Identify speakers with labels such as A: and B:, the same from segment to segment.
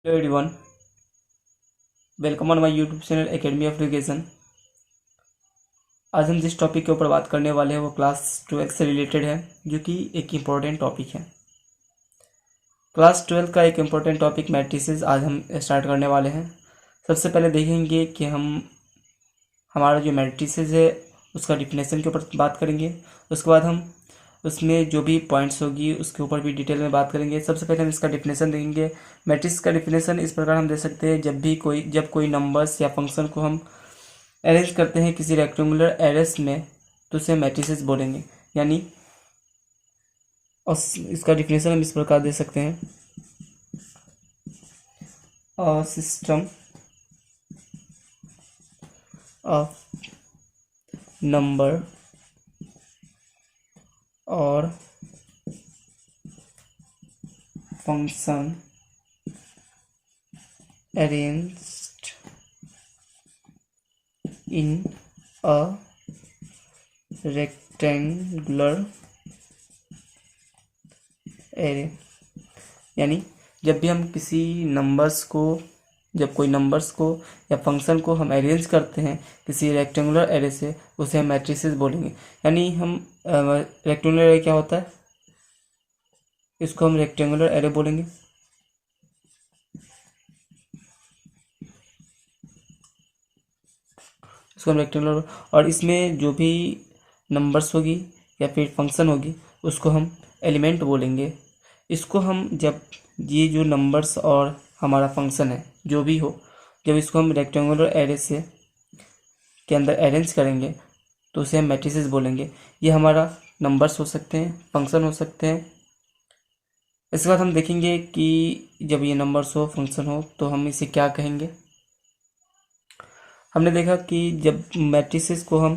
A: Hello everyone, welcome on my YouTube channel academy of education. आज हम जिस topic के ऊपर बात करने वाले हैं वो क्लास 12 से रिलेटेड है, जो कि एक इम्पोर्टेंट टॉपिक है। क्लास 12 का एक इम्पोर्टेंट टॉपिक मैट्रिसेस आज हम स्टार्ट करने वाले हैं। सबसे पहले देखेंगे कि हमारा जो मैट्रिसेस है उसका डिफिनेशन के ऊपर बात करेंगे। उसके बाद हम उसमें जो भी पॉइंट्स होगी उसके ऊपर भी डिटेल में बात करेंगे। सबसे पहले हम इसका डिफिनेशन देखेंगे। मैट्रिक्स का डिफिनेशन इस प्रकार हम दे सकते हैं, जब कोई नंबर्स या फंक्शन को हम अरेंज करते हैं किसी रेक्टेंगुलर एरेस में तो उसे मैट्रिसेस बोलेंगे। यानी और इसका डिफिनेशन हम इस प्रकार दे सकते हैं, अ सिस्टम ऑफ नंबर और function arranged in a rectangular array। यानी जब भी हम किसी नंबर्स को जब कोई नंबर्स को या फंक्शन को हम अरेंज करते हैं किसी रेक्टेंगुलर एरे से, उसे हम मैट्रिसेस बोलेंगे। यानी हम रेक्टेंगुलर एरे क्या होता है, इसको हम रेक्टेंगुलर एरे बोलेंगे। इसको हम रेक्टेंगुलर, और इसमें जो भी नंबर्स होगी या फिर फंक्शन होगी उसको हम एलिमेंट बोलेंगे। इसको हम जब ये जो नंबर्स और हमारा फंक्शन है जो भी हो, जब इसको हम रेक्टेंगुलर एरे से के अंदर अरेंज करेंगे तो उसे हम मैट्रिसेस बोलेंगे। ये हमारा नंबर्स हो सकते हैं, फंक्शन हो सकते हैं। इसके बाद हम देखेंगे कि जब ये नंबर्स हो, फंक्शन हो, तो हम इसे क्या कहेंगे। हमने देखा कि जब मैट्रिसेस को हम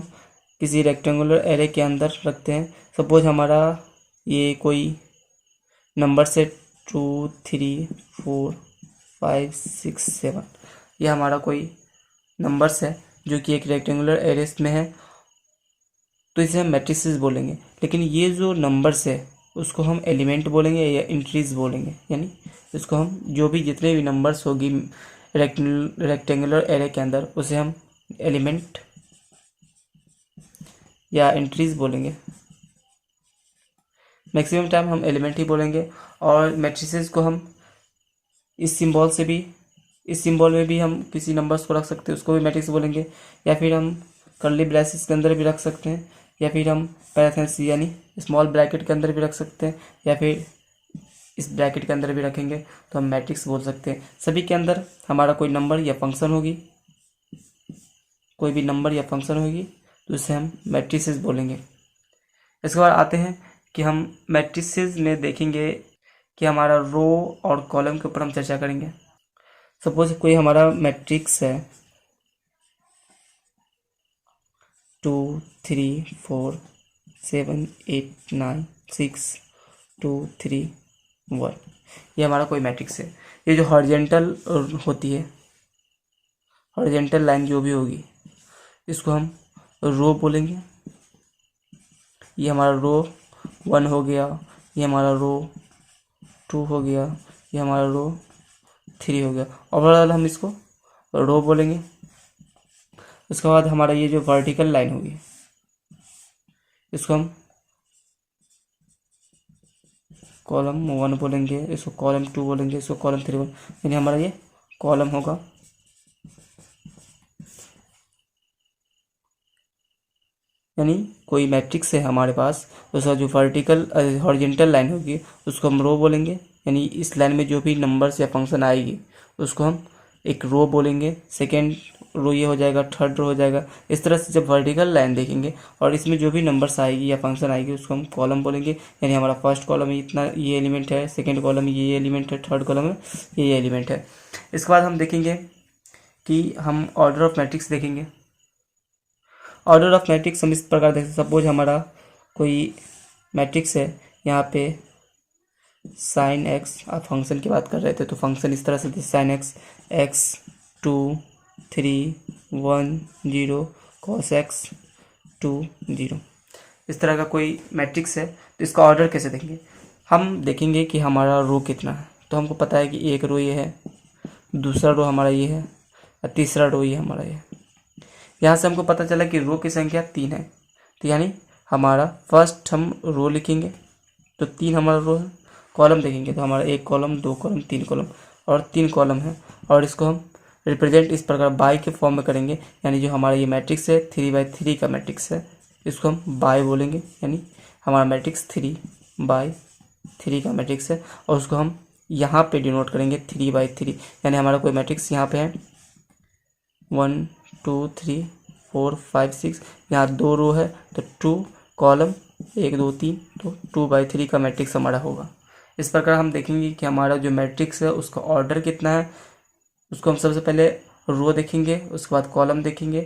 A: किसी रेक्टेंगुलर एरे के अंदर रखते हैं, सपोज हमारा ये कोई नंबर से 2 3 4 5 6 7, ये हमारा कोई नंबर्स है जो कि एक रेक्टेंगुलर एरेस में है, तो इसे हम मैट्रिसेस बोलेंगे। लेकिन ये जो नंबर्स है उसको हम एलिमेंट बोलेंगे या इंट्रीज बोलेंगे। यानी इसको हम जो भी जितने भी नंबर्स होगी रेक्टेंगुलर एरे के अंदर उसे हम एलिमेंट या एंट्रीज बोलेंगे। मैक्सिमम टाइम हम एलिमेंट ही बोलेंगे। और मैट्रिसेस को हम इस सिंबल में भी हम किसी नंबर्स को रख सकते हैं, उसको भी मैट्रिक्स बोलेंगे। या फिर हम कर्ली ब्रैसेस के अंदर भी रख सकते हैं, या फिर हम पैरेंथेसिस यानी स्मॉल ब्रैकेट के अंदर भी रख सकते हैं, या फिर इस ब्रैकेट के अंदर भी रखेंगे तो हम मैट्रिक्स बोल सकते हैं। सभी के अंदर हमारा कोई नंबर या फंक्शन होगी, कोई भी नंबर या फंक्शन होगी तो उसे हम मैट्रिसेस बोलेंगे। इसके बाद आते हैं कि हम मैट्रिसेस में देखेंगे कि हमारा रो और कॉलम के ऊपर हम चर्चा करेंगे। सपोज कोई हमारा मैट्रिक्स है 2 3 4 7 8 9 6 2 3 1, ये हमारा कोई मैट्रिक्स है। ये जो हॉरिजेंटल होती है, हॉरिजेंटल लाइन जो भी होगी इसको हम रो बोलेंगे। ये हमारा रो 1 हो गया, ये हमारा रो 2 हो गया, ये हमारा रो 3 हो गया। ओवरऑल हम इसको रो बोलेंगे। उसके बाद हमारा ये जो वर्टिकल लाइन होगी इसको हम कॉलम 1 बोलेंगे, इसको कॉलम 2 बोलेंगे, इसको कॉलम 3 बोलेंगे। यानी हमारा ये कॉलम होगा। यानी कोई मैट्रिक्स है हमारे पास, उसका जो वर्टिकल हॉरिजेंटल लाइन होगी उसको हम रो बोलेंगे। यानी इस लाइन में जो भी नंबर्स या फंक्शन आएगी उसको हम एक रो बोलेंगे। सेकेंड रो ये हो जाएगा, थर्ड रो हो जाएगा। इस तरह से जब वर्टिकल लाइन देखेंगे और इसमें जो भी नंबर्स आएगी या फंक्शन आएगी उसको हम कॉलम बोलेंगे। यानी हमारा फर्स्ट कॉलम में इतना ये एलिमेंट है, सेकेंड कॉलम में ये एलिमेंट है, थर्ड कॉलम में ये एलिमेंट है। इसके बाद हम देखेंगे कि हम ऑर्डर ऑफ मैट्रिक्स देखेंगे। ऑर्डर ऑफ मैट्रिक्स हम इस प्रकार देख सकते। सपोज हमारा कोई मैट्रिक्स है, यहाँ पे साइन एक्स, आप फंक्शन की बात कर रहे थे तो फंक्शन इस तरह से थे, sine x x 2 3 1 0 cos x 2 0। इस तरह का कोई मैट्रिक्स है तो इसका ऑर्डर कैसे देखेंगे। हम देखेंगे कि हमारा रो कितना है, तो हमको पता है कि एक रो ये है, दूसरा रो हमारा ये है और तीसरा रो ये हमारा ये। यहाँ से हमको पता चला कि रो की संख्या 3 है, तो यानी हमारा फर्स्ट हम रो लिखेंगे तो 3 हमारा रो है। कॉलम देखेंगे तो हमारा 1 कॉलम 2 कॉलम 3 कॉलम और 3 कॉलम है, और इसको हम रिप्रेजेंट इस प्रकार बाय के फॉर्म में करेंगे, यानी जो हमारा ये मैट्रिक्स है 3/3 का मैट्रिक्स है, इसको हम बाय बोलेंगे, यानी हमारा मैट्रिक्स 3/3 का मैट्रिक्स है, और उसको हम यहाँ पे डिनोट करेंगे 3/3, यानी हमारा कोई मैट्रिक्स यहाँ पे है 1 2 3 4 5 6, यहाँ 2 रो है तो 2 कॉलम 1 2 3, तो 2/3 का मैट्रिक्स हमारा होगा। इस प्रकार हम देखेंगे कि हमारा जो मैट्रिक्स है उसका ऑर्डर कितना है, उसको हम सबसे पहले रो देखेंगे, उसके बाद कॉलम देखेंगे,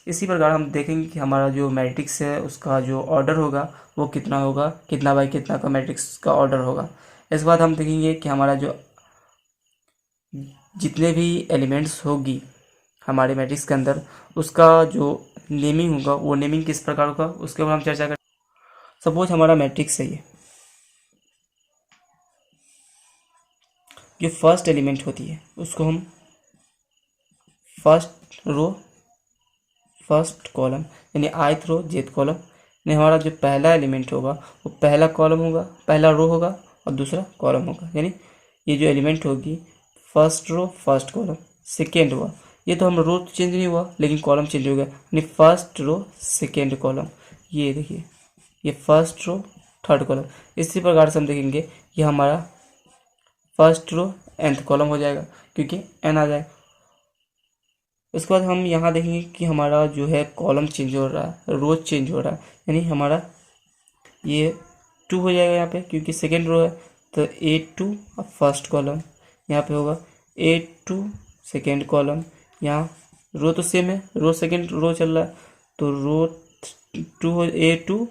A: इसी प्रकार हम देखेंगे कि हमारा जो मैट्रिक्स है उसका जो ऑर्डर होगा वो कितना होगा, कितना बाई कितना का मैट्रिक्स का ऑर्डर होगा। इसके बाद हम देखेंगे कि हमारा जो जितने भी एलिमेंट्स होगी हमारे मैट्रिक्स के अंदर उसका जो नेमिंग होगा वो नेमिंग किस प्रकार होगा, उसके ऊपर हम चर्चा करें। सपोज हमारा मैट्रिक्स है ये, जो फर्स्ट एलिमेंट होती है उसको हम फर्स्ट रो फर्स्ट कॉलम यानी ith रो जेथ कॉलम, यानी हमारा जो पहला एलिमेंट होगा वो पहला कॉलम होगा, पहला रो होगा और दूसरा कॉलम होगा, यानी ये जो एलिमेंट होगी first row first column second हुआ, ये तो हम रो चेंज नहीं हुआ लेकिन कॉलम चेंज हो गया, यानी फर्स्ट रो सेकेंड कॉलम। ये देखिए ये फर्स्ट रो थर्ड कॉलम। इसी प्रकार से हम देखेंगे ये हमारा फर्स्ट रो nth कॉलम हो जाएगा क्योंकि n आ जाएगा। उसके बाद हम यहाँ देखेंगे कि हमारा जो है कॉलम चेंज हो रहा है, रो चेंज हो रहा है, यानी हमारा ये 2 हो जाएगा यहाँ पे क्योंकि सेकेंड रो है, तो A2 फर्स्ट कॉलम यहाँ पे होगा, A2 सेकेंड कॉलम, यहाँ रो तो सेम है, रो सेकेंड रो चल रहा है तो रो 2 हो A2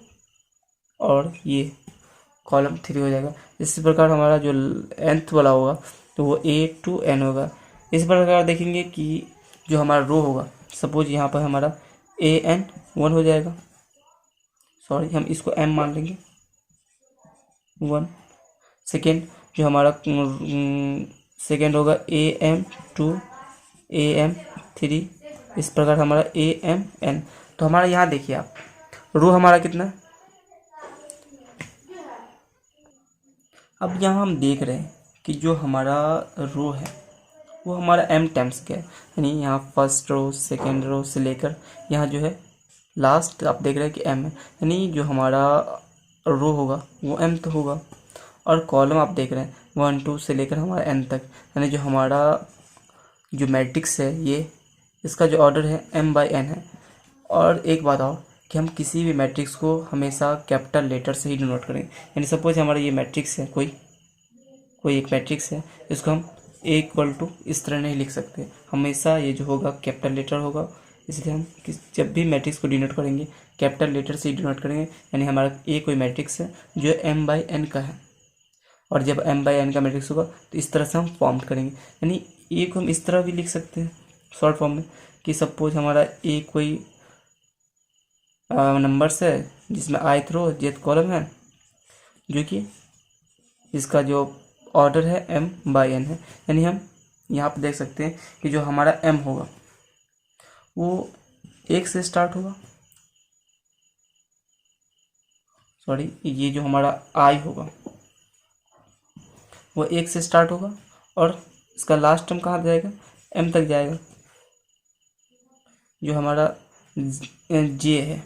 A: और ये कॉलम 3 हो जाएगा। इसी प्रकार हमारा जो nth वाला होगा तो वो A2n होगा। इस प्रकार देखेंगे कि जो हमारा रो होगा सपोज यहाँ पर हमारा AN1 हो जाएगा, सॉरी हम इसको m मान लेंगे 1। सेकेंड जो हमारा सेकेंड होगा AM2 AM3, इस प्रकार हमारा AMN। तो हमारा यहाँ देखिए आप रो हमारा कितना है, अब यहाँ हम देख रहे हैं कि जो हमारा रो है वो हमारा m टाइम्स का है, यानी यहाँ फर्स्ट रो सेकेंड रो से लेकर यहाँ जो है लास्ट आप देख रहे हैं कि m है, यानी जो हमारा रो होगा वो m तो होगा, और कॉलम आप देख रहे हैं 1 2 से लेकर हमारा n तक, यानी जो हमारा जो मैट्रिक्स है ये इसका जो ऑर्डर है m/n है। और एक बात और कि हम किसी भी मैट्रिक्स को हमेशा कैपिटल लेटर से ही डिनोट करेंगे, यानी सपोज हमारा ये मैट्रिक्स है, कोई एक मैट्रिक्स है, इसको हम A इस तरह नहीं लिख सकते, हमेशा ये जो होगा कैपिटल लेटर होगा, इसलिए हम जब भी मैट्रिक्स को डिनोट करेंगे कैपिटल लेटर से ही डिनोट करेंगे, यानी हमारा A कोई मैट्रिक्स है जो m/n का है, और जब m/n का मैट्रिक्स होगा तो इस तरह से हम फॉर्म करेंगे, यानी A को हम इस तरह भी लिख सकते हैं शॉर्ट फॉर्म में कि सपोज हमारा A कोई नंबर्स है जिसमें ith रो जेथ कॉलम है, जो कि इसका जो ऑर्डर है m/n है, यानी हम यहाँ पर देख सकते हैं कि जो हमारा m होगा वो 1 से स्टार्ट होगा, सॉरी ये जो हमारा i होगा वो 1 से स्टार्ट होगा, और इसका लास्ट टर्म कहाँ जाएगा m तक जाएगा। जो हमारा j है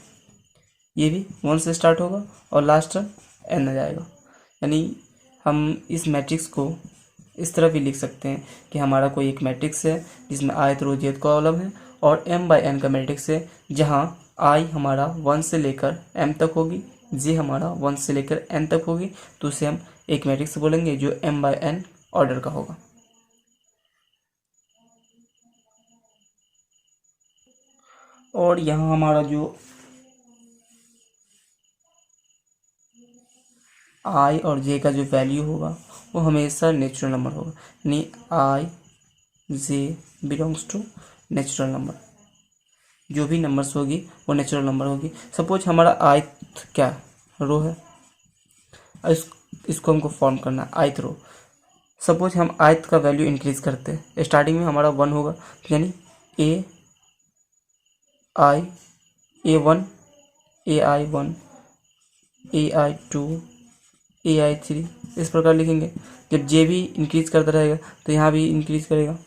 A: ये भी 1 से स्टार्ट होगा और लास्ट टर्म n आ जाएगा, यानी हम इस मैट्रिक्स को इस तरह भी लिख सकते हैं कि हमारा कोई एक मैट्रिक्स है जिसमें ith रो जेथ कॉलम है और m/n का मैट्रिक्स है, जहाँ i हमारा 1 से लेकर m तक होगी, j हमारा 1 से लेकर n तक होगी, तो उसे हम एक मैट्रिक्स बोलेंगे जो m/n ऑर्डर का होगा। और यहाँ हमारा जो i और j का जो वैल्यू होगा वो हमेशा नेचुरल नंबर होगा, यानी i j belongs to natural number, जो भी नंबर्स होगी वो नेचुरल नंबर होगी। सपोज हमारा ith क्या रो है, इसको हमको फॉर्म करना है ith रो, सपोज हम आयत का वैल्यू इंक्रीज करते हैं, स्टार्टिंग में हमारा 1 होगा, तो यानी ए आई A1 AI1 AI2 AI3 इस प्रकार लिखेंगे। जब जे भी इंक्रीज करता रहेगा तो यहाँ भी इंक्रीज करेगा।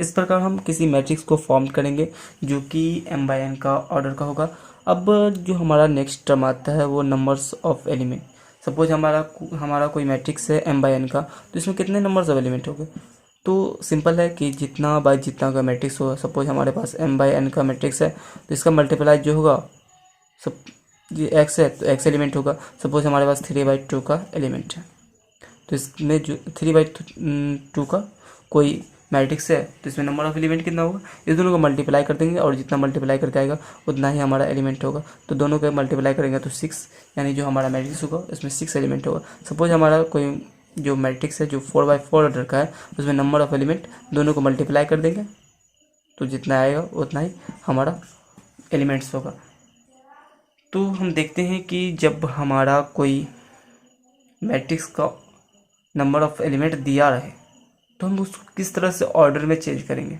A: इस प्रकार हम किसी मैट्रिक्स को फॉर्म करेंगे जो कि m/n का ऑर्डर का होगा। अब जो हमारा नेक्स्ट टर्म आता है वो नंबर्स ऑफ एलिमेंट। सपोज हमारा कोई मैट्रिक्स है m/n का, तो इसमें कितने नंबर्स ऑफ एलिमेंट होंगे? तो सिंपल है कि जितना बाय जितना का मैट्रिक्स होगा, सपोज हमारे पास m/n का मैट्रिक्स है तो इसका मल्टीप्लाई जो होगा, सब ये एक्स है तो एक्स एलिमेंट होगा। सपोज हमारे पास 3/2 का एलिमेंट है, तो इसमें जो 3/2 का कोई मैट्रिक्स है तो इसमें नंबर ऑफ एलिमेंट कितना होगा, इस दोनों को मल्टीप्लाई कर देंगे और जितना मल्टीप्लाई करके आएगा उतना ही हमारा एलिमेंट होगा। तो दोनों को मल्टीप्लाई करेंगे तो 6, यानी जो हमारा मैट्रिक्स होगा उसमें 6 एलिमेंट होगा। सपोज हमारा कोई जो मैट्रिक्स है जो 4/4 ऑर्डर का है, उसमें नंबर ऑफ एलिमेंट दोनों को मल्टीप्लाई कर देंगे तो जितना आएगा उतना ही हमारा एलिमेंट्स होगा। तो हम देखते हैं कि जब हमारा कोई मैट्रिक्स का नंबर ऑफ एलिमेंट दिया रहे तो हम उसको किस तरह से ऑर्डर में चेंज करेंगे।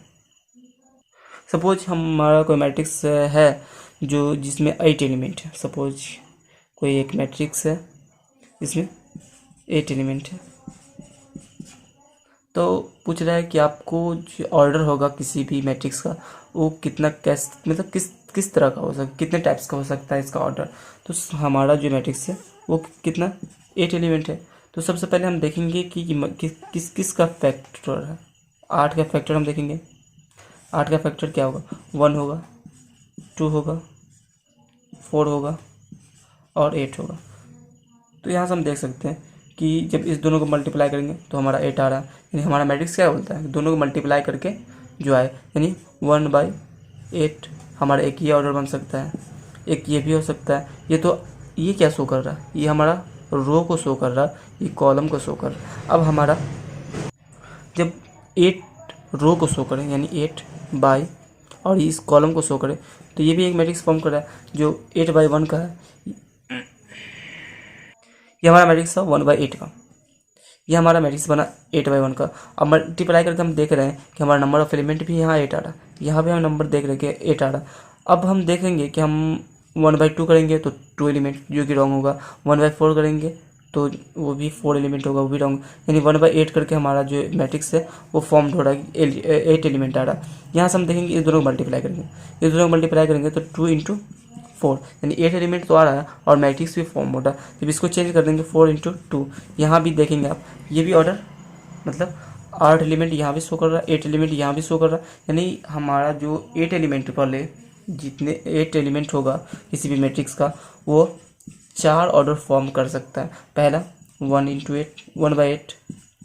A: सपोज हमारा कोई मैट्रिक्स है जो जिसमें 8 एलिमेंट है। सपोज कोई एक मैट्रिक्स है इसमें 8 एलिमेंट है, तो पूछ रहा है कि आपको जो ऑर्डर होगा किसी भी मैट्रिक्स का वो कितना कैसे, मतलब किस तरह का हो सकता, कितने टाइप्स का हो सकता है इसका ऑर्डर। तो हमारा जो मैट्रिक्स है वो कितना 8 एलिमेंट है। तो सबसे पहले हम देखेंगे कि किस का फैक्टर है। 8 का फैक्टर हम देखेंगे। 8 का फैक्टर क्या होगा, 1 होगा, 2 होगा, 4 होगा और 8 होगा। तो यहाँ से हम देख सकते हैं कि जब इस दोनों को मल्टीप्लाई करेंगे तो हमारा 8 आ रहा है, यानी हमारा मैट्रिक्स क्या बोलता है, दोनों को मल्टीप्लाई करके जो आए, यानी 1/8 हमारा एक ये ऑर्डर बन सकता है, एक ये भी हो सकता है। ये क्या शो कर रहा है, ये हमारा रो को शो कर रहा है, ये कॉलम को शो कर रहा है। अब हमारा जब 8 रो को शो करें यानी 8 बाई और इस कॉलम को शो करें तो ये भी एक मैट्रिक्स फॉर्म कर रहा है जो 8/1 का है। ये हमारा मैट्रिक्स था 1/8 का, ये हमारा मैट्रिक्स बना 8/1 का। अब मल्टीप्लाई करके हम देख रहे हैं कि हमारा नंबर ऑफ एलिमेंट भी यहाँ 8 आ रहा है, यहाँ भी हम नंबर देख रहे हैं कि 8 आ रहा है। अब हम देखेंगे कि हम 1/2 करेंगे तो 2 एलिमेंट जो कि रॉन्ग होगा, 1/4 करेंगे तो वो भी 4 एलिमेंट होगा, वो भी रॉन्ग। यानी 1/8 करके हमारा जो मैट्रिक्स है वो फॉर्म हो रहा है, 8 एलिमेंट आ रहा है। यहाँ से हम देखेंगे इस दोनों को मल्टीप्लाई करेंगे, इस दोनों को मल्टीप्लाई करेंगे तो 2 × 4 यानी 8 एलिमेंट तो आ रहा है और मैट्रिक्स भी फॉर्म हो रहा है। जब इसको चेंज कर देंगे 4 × 2, यहाँ भी देखेंगे आप, ये भी ऑर्डर मतलब 8 एलिमेंट यहाँ भी शो कर रहा है, 8 एलिमेंट यहाँ भी शो कर रहा है। यानी हमारा जो 8 एलिमेंट वाले जितने 8 एलिमेंट होगा किसी भी मैट्रिक्स का वो 4 ऑर्डर फॉर्म कर सकता है। पहला 1 × 8 1/8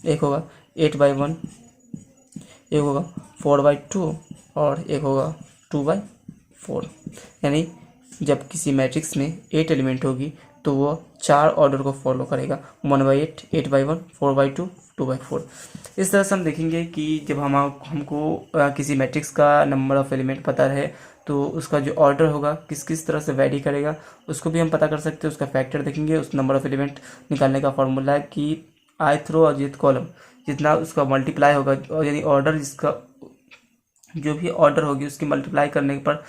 A: एक होगा, 8/1 एक होगा, 4/2 और एक होगा 2/4। यानी जब किसी मैट्रिक्स में 8 एलिमेंट होगी तो वो 4 ऑर्डर को फॉलो करेगा, 1/8 8/1 4/2 2/4। इस तरह से हम देखेंगे कि जब हमको किसी मैट्रिक्स का नंबर ऑफ एलिमेंट पता रहे तो उसका जो ऑर्डर होगा किस तरह से वैरी करेगा उसको भी हम पता कर सकते हैं। उसका फैक्टर देखेंगे, उस नंबर ऑफ एलिमेंट निकालने का फॉर्मूला है कि ith रो और jth कॉलम जितना उसका मल्टीप्लाई होगा, और यानी ऑर्डर जिसका जो भी ऑर्डर होगी उसकी मल्टीप्लाई करने पर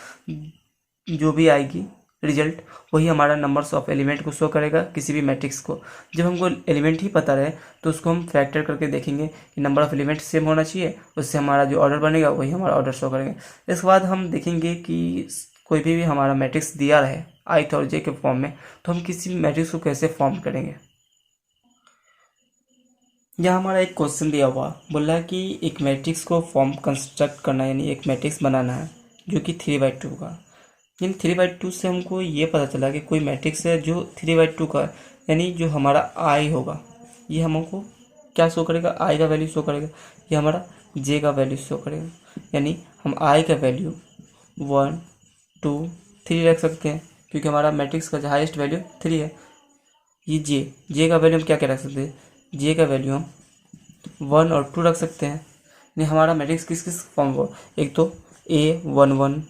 A: जो भी आएगी रिजल्ट वही हमारा नंबर्स ऑफ एलिमेंट को शो करेगा किसी भी मैट्रिक्स को। जब हमको एलिमेंट ही पता रहे तो उसको हम फैक्टर करके देखेंगे कि नंबर ऑफ एलिमेंट सेम होना चाहिए, उससे हमारा जो ऑर्डर बनेगा वही हमारा ऑर्डर शो करेंगे। इसके बाद हम देखेंगे कि कोई भी हमारा मैट्रिक्स दिया रहे ith और j के फॉर्म में तो हम किसी मैट्रिक्स को कैसे फॉर्म करेंगे। यहाँ हमारा एक क्वेश्चन दिया हुआ बोल रहा है कि एक मैट्रिक्स को फॉर्म कंस्ट्रक्ट करना यानी एक मैट्रिक्स बनाना है जो कि 3/2 का। यानी 3/2 से हमको ये पता चला कि कोई मैट्रिक्स है जो 3/2 का है, यानी जो हमारा आई होगा ये हमको क्या शो करेगा, आई का वैल्यू शो करेगा, ये हमारा जे का वैल्यू शो करेगा। यानी हम आई का वैल्यू 1 2 3 रख सकते हैं क्योंकि हमारा मैट्रिक्स का जो हाईएस्ट वैल्यू 3 है। ये जे का वैल्यू हम क्या क्या रख सकते हैं, जे का वैल्यू हम 1 और 2 रख सकते हैं। यानी हमारा मैट्रिक्स किस फॉर्म हो, एक तो A11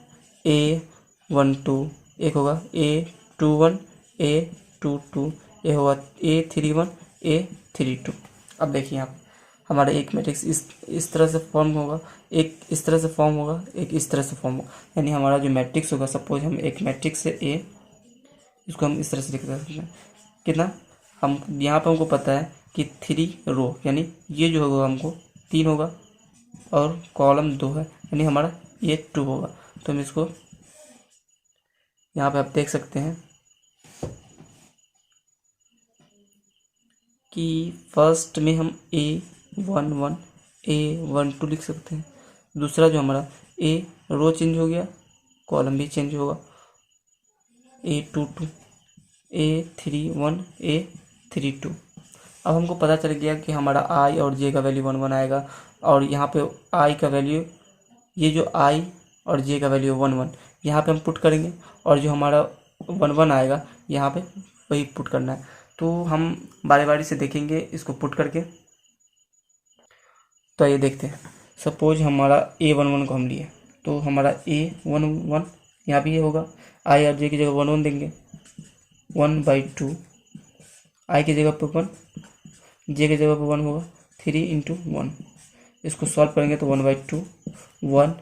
A: A12 एक होगा, A21 A22 एक होगा, A31 A32। अब देखिए आप, हमारा एक मैट्रिक्स इस तरह से फॉर्म होगा, एक इस तरह से फॉर्म होगा, एक इस तरह से फॉर्म होगा। यानी हमारा जो मैट्रिक्स होगा, सपोज हम एक मैट्रिक्स है ए, इसको हम इस तरह से लिख सकते हैं कितना, हम यहाँ पे हमको पता है कि 3 रो, यानी ये जो होगा हमको 3 होगा और कॉलम 2 है, यानी हमारा ये 2 होगा। तो हम इसको यहाँ पे आप देख सकते हैं कि फर्स्ट में हम A11 A12 लिख सकते हैं। दूसरा जो हमारा ए रो चेंज हो गया, कॉलम भी चेंज होगा, A22 A31 A32। अब हमको पता चल गया कि हमारा आई और जे का वैल्यू 1 1 आएगा, और यहाँ पे आई का वैल्यू, ये जो आई और जे का वैल्यू 1 1 यहाँ पे हम पुट करेंगे, और जो हमारा 1 1 आएगा यहाँ पे वही पुट करना है। तो हम बारी बारी से देखेंगे इसको पुट करके। तो ये देखते हैं, सपोज हमारा A11 को हम लिए, तो हमारा A11 यहाँ भी ये होगा, आई और जे की जगह 1 1 देंगे, 1/2, आई की जगह पे 1, जे की जगह पे 1 होगा, 3 × 1। इसको सॉल्व करेंगे तो 1/2, 1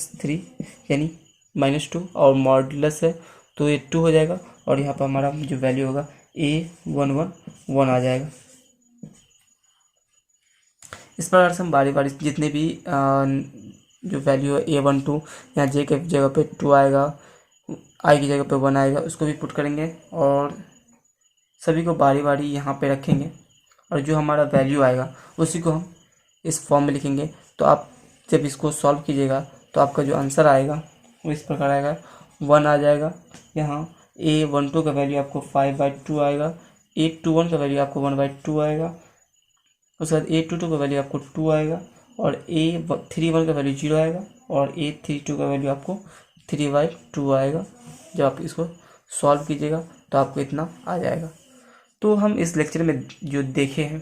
A: - 3 यानी -2, और मॉडुलस है तो ये 2 हो जाएगा, और यहाँ पर हमारा जो वैल्यू होगा A11 1 आ जाएगा। इस प्रकार से हम बारी बारी जितने भी जो वैल्यू है A12, यहाँ जे के जगह पे 2 आएगा, आई की जगह पे 1 आएगा, उसको भी पुट करेंगे और सभी को बारी बारी यहाँ पे रखेंगे, और जो हमारा वैल्यू आएगा उसी को हम इस फॉर्म में लिखेंगे। तो आप जब इसको सॉल्व कीजिएगा तो आपका जो आंसर आएगा वो इस प्रकार आएगा, 1 आ जाएगा। यहाँ A12 का वैल्यू आपको 5/2 आएगा, A21 का वैल्यू आपको 1/2 आएगा, उसके बाद A22 का वैल्यू आपको 2 आएगा, और A31 का वैल्यू 0 आएगा, और A32 का वैल्यू आपको 3/2 आएगा। जब आप इसको सॉल्व कीजिएगा तो आपको इतना आ जाएगा। तो हम इस लेक्चर में जो देखे हैं,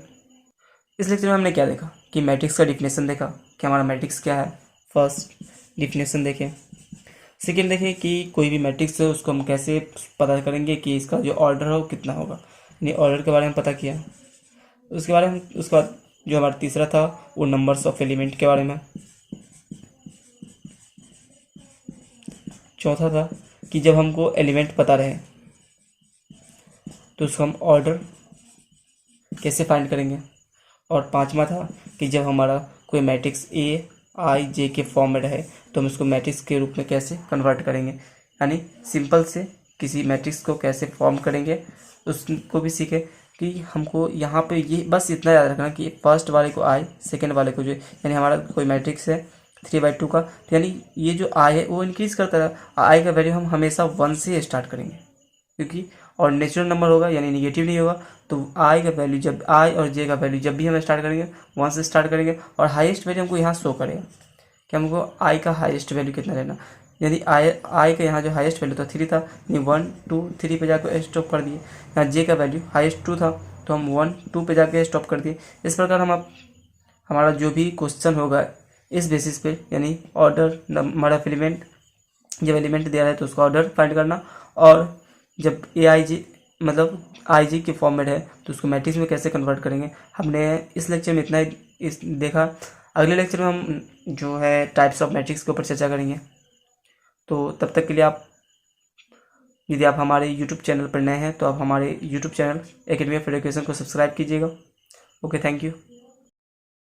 A: इस लेक्चर में हमने क्या देखा कि मैट्रिक्स का डिफिनेशन देखा कि हमारा मैट्रिक्स क्या है, फर्स्ट डिफिनेशन देखें। सेकेंड देखें कि कोई भी मैट्रिक्स है उसको हम कैसे पता करेंगे कि इसका जो ऑर्डर हो कितना होगा, यानी ऑर्डर के बारे में पता किया। उसके बारे में, उसके बाद जो हमारा तीसरा था वो नंबर्स ऑफ एलिमेंट के बारे में। चौथा था कि जब हमको एलिमेंट पता रहे तो उसको हम ऑर्डर कैसे फाइंड करेंगे। और पांचवा था कि जब हमारा कोई मैट्रिक्स ए आई जे के फॉर्म में रहे तो हम इसको मैट्रिक्स के रूप में कैसे कन्वर्ट करेंगे, यानी सिंपल से किसी मैट्रिक्स को कैसे फॉर्म करेंगे उसको भी सीखे। कि हमको यहाँ पे ये बस इतना याद रखना कि फर्स्ट वाले को आई, सेकेंड वाले को जो, यानी हमारा कोई मैट्रिक्स है 3/2 का, तो यानी ये जो आई है वो इंक्रीज़ करता है, आई का वैल्यू हम हमेशा 1 से स्टार्ट करेंगे, क्योंकि और नेचुरल नंबर होगा यानी निगेटिव नहीं होगा। तो आई का वैल्यू, जब आई और जे का वैल्यू जब भी हम स्टार्ट करेंगे 1 से स्टार्ट करेंगे, और हाईएस्ट वैल्यू हमको यहाँ शो करेगा कि हमको आई का हाईएस्ट वैल्यू कितना लेना। यदि आई का यहाँ जो हाईएस्ट वैल्यू था 3 था, यानी 1 2 3 पे जाकर स्टॉप कर दिए। यहाँ जे का वैल्यू हाईएस्ट 2 था तो हम 1 2 पे जाके स्टॉप कर दिए। इस प्रकार हम हमारा जो भी क्वेश्चन होगा इस बेसिस पे, यानी ऑर्डर नंबर ऑफ एलिमेंट, जब एलिमेंट दिया है तो उसका ऑर्डर फाइंड करना, और जब ए आई जी मतलब आई जी के फॉर्मेट है तो उसको मैट्रिक्स में कैसे कन्वर्ट करेंगे। हमने इस लेक्चर में इतना ही इस देखा। अगले लेक्चर में हम जो है टाइप्स ऑफ मैट्रिक्स के ऊपर चर्चा करेंगे। तो तब तक के लिए आप, यदि आप हमारे यूट्यूब चैनल पर नए हैं तो आप हमारे YouTube channel academy of education को सब्सक्राइब कीजिएगा। Okay, thank you.